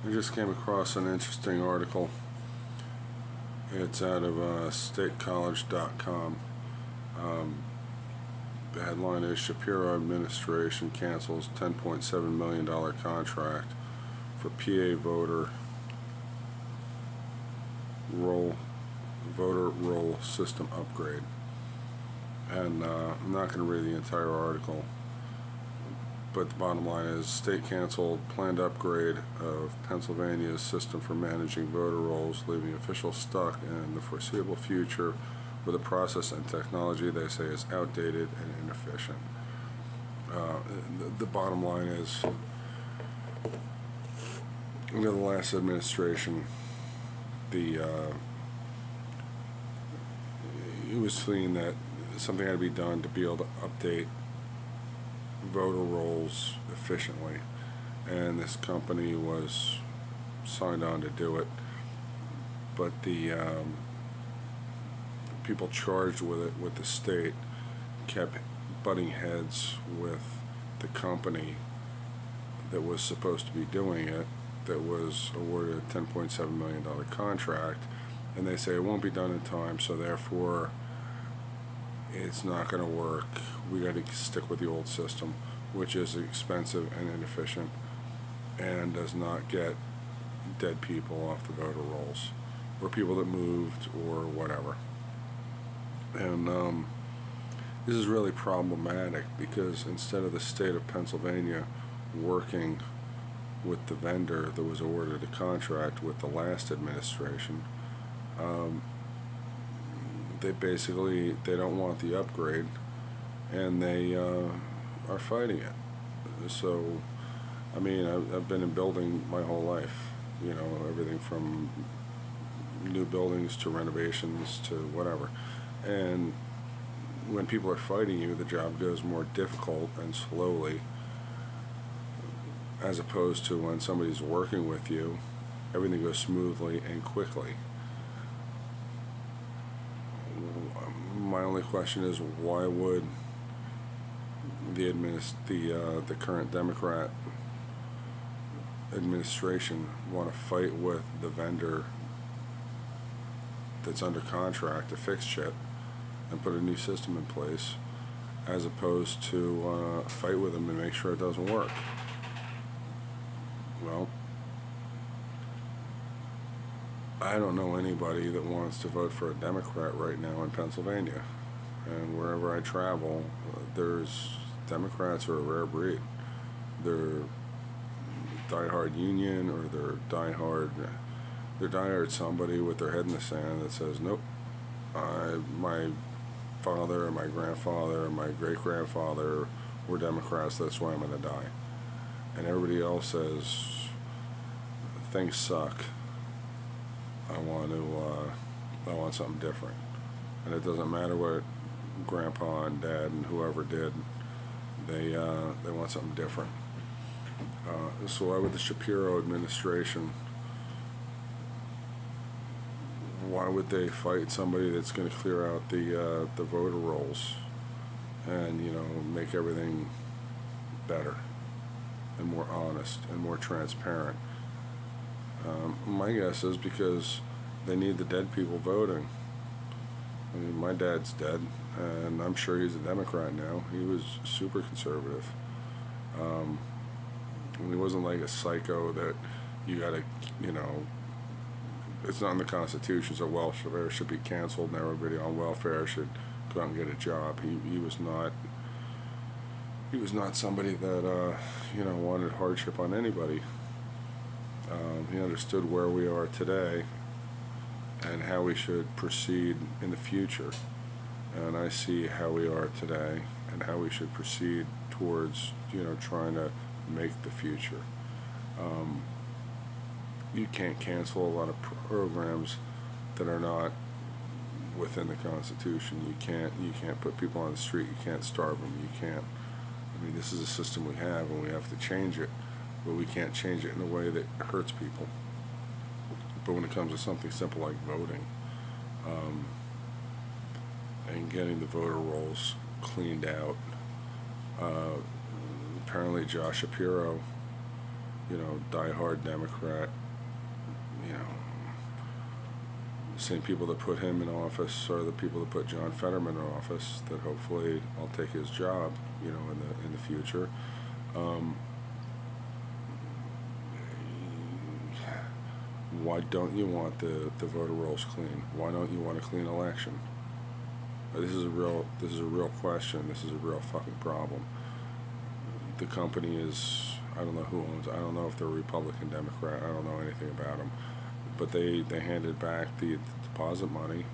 I just came across an interesting article. It's out of statecollege.com. The headline is Shapiro administration cancels $10.7 million contract for PA voter roll system upgrade. And I'm not going to read the entire article, but the bottom line is state canceled planned upgrade of Pennsylvania's system for managing voter rolls, leaving officials stuck in the foreseeable future with a process and technology they say is outdated and inefficient. The bottom line is, under the last administration, it was seen that something had to be done to be able to update voter rolls efficiently, and this company was signed on to do it, but the people charged with it with the state kept butting heads with the company that was supposed to be doing it, that was awarded a $10.7 million contract, and they say it won't be done in time, so therefore it's not going to work. We got to stick with the old system, which is expensive and inefficient and does not get dead people off the voter rolls or people that moved or whatever. And this is really problematic because instead of the state of Pennsylvania working with the vendor that was awarded a contract with the last administration, they don't want the upgrade, and they are fighting it. So, I mean, I've been in building my whole life, everything from new buildings to renovations to whatever. And when people are fighting you, the job goes more difficult and slowly, as opposed to when somebody's working with you, everything goes smoothly and quickly. My only question is, why would the current Democrat administration want to fight with the vendor that's under contract to fix shit and put a new system in place, as opposed to fight with them and make sure it doesn't work? Well, I don't know anybody that wants to vote for a Democrat right now in Pennsylvania. And wherever I travel, there's Democrats are a rare breed. They're diehard union, or they're diehard somebody with their head in the sand that says, nope, my father and my grandfather and my great-grandfather were Democrats, that's why I'm going to die. And everybody else says, things suck, I want something different. And it doesn't matter what grandpa and dad and whoever did, they want something different. So why would the Shapiro administration, why would they fight somebody that's going to clear out the voter rolls and make everything better and more honest and more transparent? My guess is because they need the dead people voting. I mean, my dad's dead, and I'm sure he's a Democrat now. He was super conservative. And he wasn't like a psycho that you gotta, it's not in the Constitution, so welfare should be canceled and everybody on welfare should go out and get a job. He was not somebody that, wanted hardship on anybody. He understood where we are today and how we should proceed in the future. And I see how we are today and how we should proceed towards, trying to make the future. You can't cancel a lot of programs that are not within the Constitution. You can't put people on the street. You can't starve them. You can't. I mean, this is a system we have, and we have to change it, but we can't change it in a way that hurts people. But when it comes to something simple like voting, and getting the voter rolls cleaned out, apparently Josh Shapiro diehard Democrat, you know, same people that put him in office are the people that put John Fetterman in office. That hopefully I'll take his job, in the future. Um, why don't you want the voter rolls clean? Why don't you want a clean election? This is a real question. This is a real fucking problem. The company is, I don't know who owns it. I don't know if they're Republican, Democrat. I don't know anything about them. But they handed back the deposit money.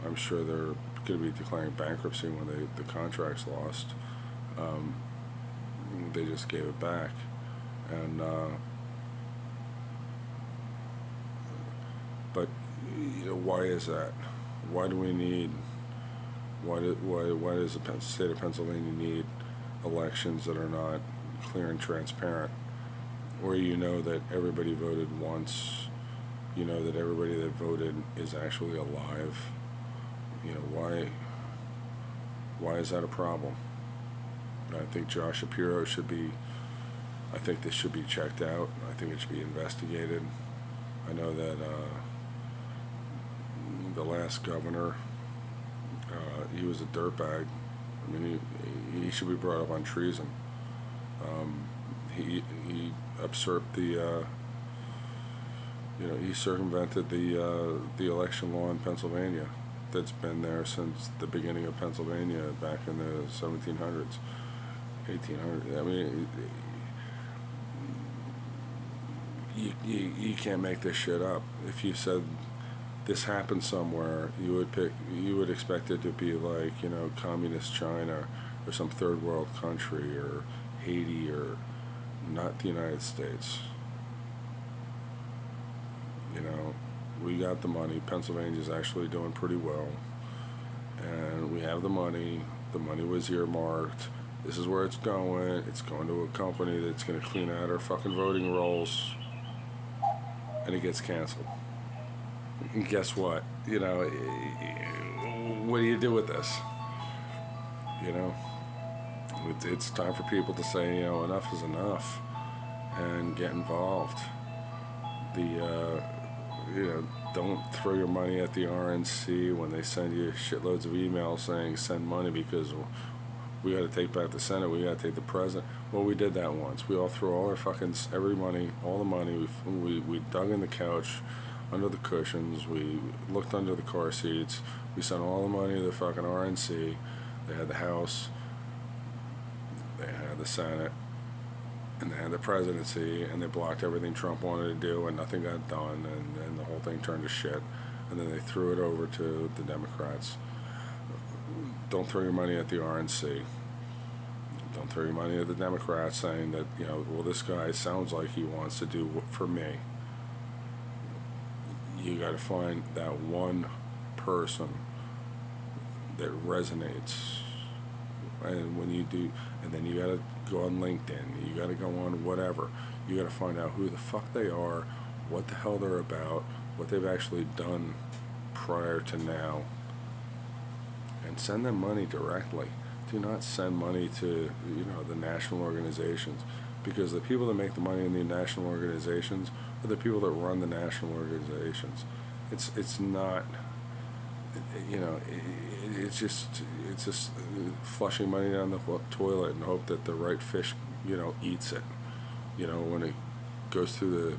I'm sure they're going to be declaring bankruptcy when the contract's lost. Um, they just gave it back, and but why is that? Why do we need? Why does the state of Pennsylvania need elections that are not clear and transparent, where that everybody voted once, that everybody that voted is actually alive? Why is that a problem? I think Josh Shapiro should be. I think this should be checked out. I think it should be investigated. I know that the last governor, he was a dirtbag. I mean, he should be brought up on treason. He usurped he circumvented the election law in Pennsylvania that's been there since the beginning of Pennsylvania back in the 1700s, 1800s. I mean, you can't make this shit up. If you said this happened somewhere, you would expect it to be like, communist China or some third world country or Haiti or not the United States. We got the money. Pennsylvania's actually doing pretty well, and we have the money. The money was earmarked. This is where it's going. It's going to a company that's going to clean out our fucking voting rolls, and it gets canceled. And guess what? What do you do with this? It's time for people to say, enough is enough, and get involved. Don't throw your money at the RNC when they send you shitloads of emails saying send money because we got to take back the Senate, we got to take the president. Well, we did that once. We all threw all our fucking all the money. We dug in the couch, under the cushions. We looked under the car seats. We sent all the money to the fucking RNC. They had the House. They had the Senate. And they had the presidency, and they blocked everything Trump wanted to do, and nothing got done, and the whole thing turned to shit. And then they threw it over to the Democrats. Don't throw your money at the RNC. Don't throw your money at the Democrats saying that, well, this guy sounds like he wants to do for me. You got to find that one person that resonates. And when you do, and then you got to go on LinkedIn, you got to go on whatever. You got to find out who the fuck they are, what the hell they're about, what they've actually done prior to now, and send them money directly. Do not send money to, the national organizations, because the people that make the money in the national organizations are the people that run the national organizations. It's not, it's just flushing money down the toilet and hope that the right fish, eats it. When it goes through the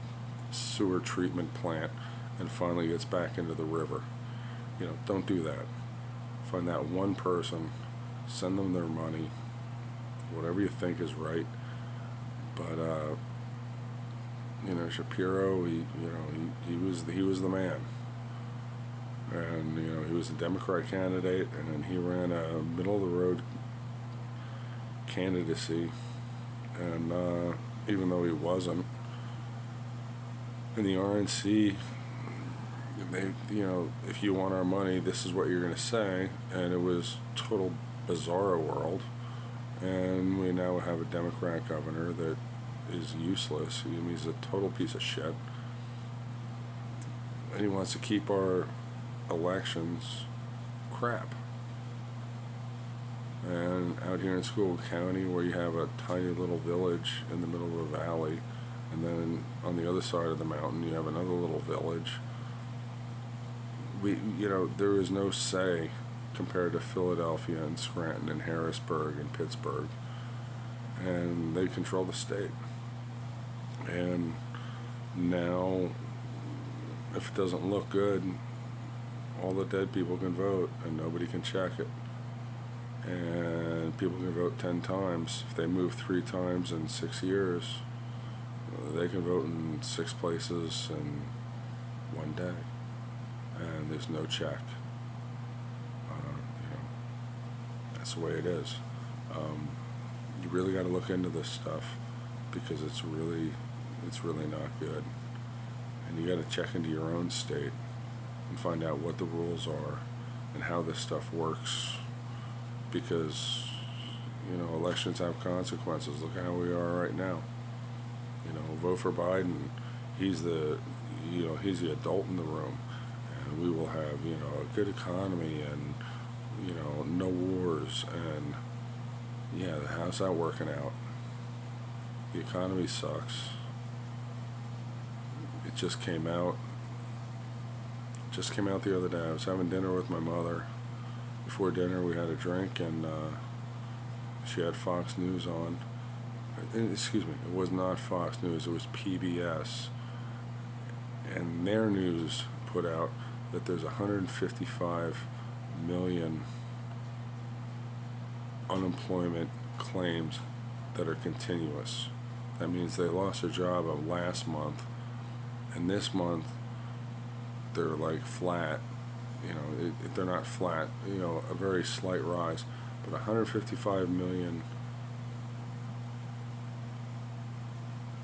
sewer treatment plant and finally gets back into the river. Don't do that. Find that one person, send them their money, whatever you think is right. But Shapiro, he was the man. And he was a Democrat candidate, and then he ran a middle of the road candidacy, and even though he wasn't, in the RNC, they, if you want our money, this is what you're going to say, and it was total bizarro world, and we now have a Democrat governor that is useless. He's a total piece of shit, and he wants to keep our elections crap. And out here in School County, where you have a tiny little village in the middle of a valley, and then on the other side of the mountain you have another little village, there is no say compared to Philadelphia and Scranton and Harrisburg and Pittsburgh, and they control the state. And now, if it doesn't look good, all the dead people can vote and nobody can check it. And people can vote 10 times. If they move 3 times in 6 years, they can vote in 6 places in 1 day. And there's no check. That's the way it is. You really got to look into this stuff, because it's really not good. And you got to check into your own state and find out what the rules are and how this stuff works, because elections have consequences. Look at how we are right now. Vote for Biden. He's the adult in the room, and we will have a good economy and no wars. And yeah, how's that working out? The economy sucks. It just came out the other day. I was having dinner with my mother. Before dinner we had a drink, and she had Fox News on. Excuse me, it was not Fox News, it was PBS. And their news put out that there's 155 million unemployment claims that are continuous. That means they lost their job last month, and this month they're like flat. They're not flat, a very slight rise, but 155 million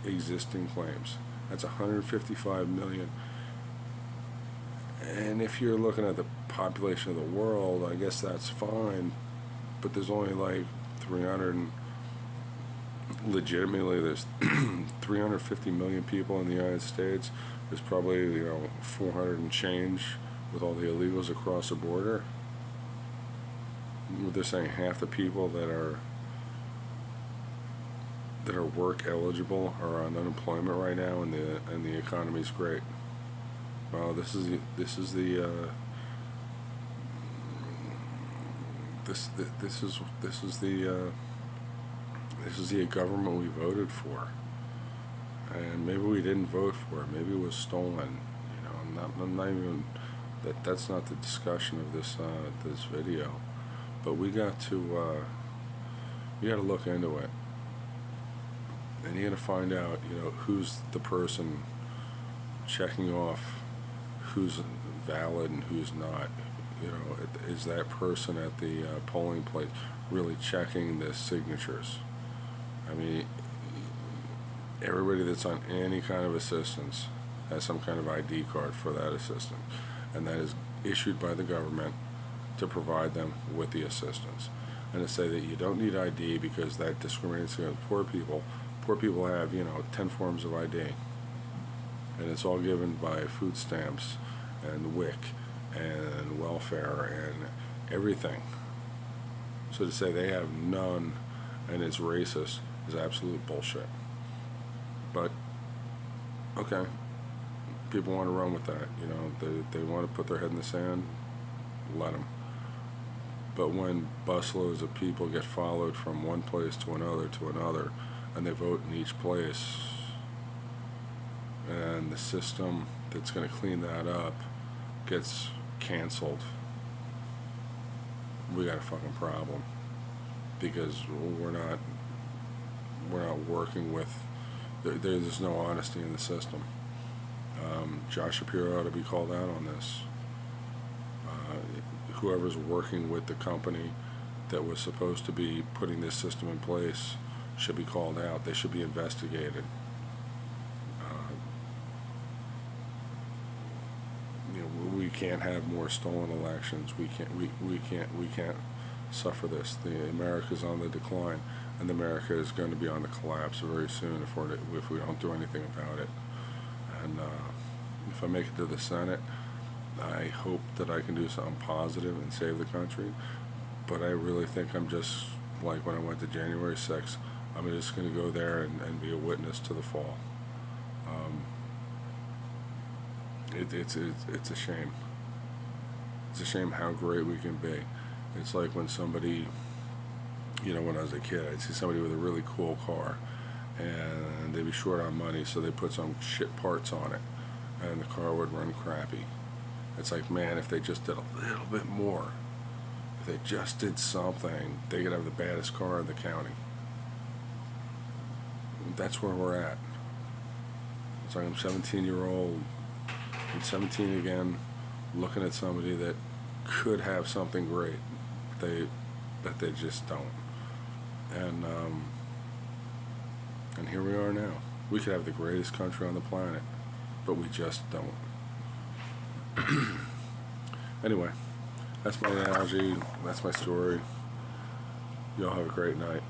existing claims. That's 155 million. And if you're looking at the population of the world, I guess that's fine, but there's only like 300, legitimately there's 350 million people in the United States. There's probably 400 and change with all the illegals across the border. They're saying half the people that are work eligible are on unemployment right now, and the economy's great. Well, this is the government we voted for, and maybe we didn't vote for it. Maybe it was stolen. I'm not even that's not the discussion of this video, but we got to look into it, and you got to find out who's the person checking off who's valid and who's not. Is that person at the polling place really checking the signatures? I mean, everybody that's on any kind of assistance has some kind of ID card for that assistance, and that is issued by the government to provide them with the assistance. And to say that you don't need ID because that discriminates against poor people. Poor people have 10 forms of ID, and it's all given by food stamps and WIC and welfare and everything. So to say they have none and it's racist is absolute bullshit. But okay, people want to run with that. They want to put their head in the sand, let them. But when busloads of people get followed from one place to another, and they vote in each place, and the system that's going to clean that up gets canceled, we got a fucking problem, because we're not working with, there's no honesty in the system. Josh Shapiro ought to be called out on this. Whoever's working with the company that was supposed to be putting this system in place should be called out. They should be investigated. We can't have more stolen elections. We can't suffer this. America's on the decline, and America is going to be on the collapse very soon if we don't do anything about it. And if I make it to the Senate, I hope that I can do something positive and save the country. but I really think I'm just like when I went to January 6th. I'm just going to go there and be a witness to the fall. It's a shame. It's a shame how great we can be. It's like when somebody, when I was a kid, I'd see somebody with a really cool car, and they'd be short on money, so they put some shit parts on it, and the car would run crappy. It's like, man, if they just did a little bit more, if they just did something, they could have the baddest car in the county. That's where we're at. It's like I'm 17-year-old, I'm 17 again, looking at somebody that could have something great, that they just don't. And here we are now. We could have the greatest country on the planet, but we just don't. Anyway, that's my analogy. That's my story. Y'all have a great night.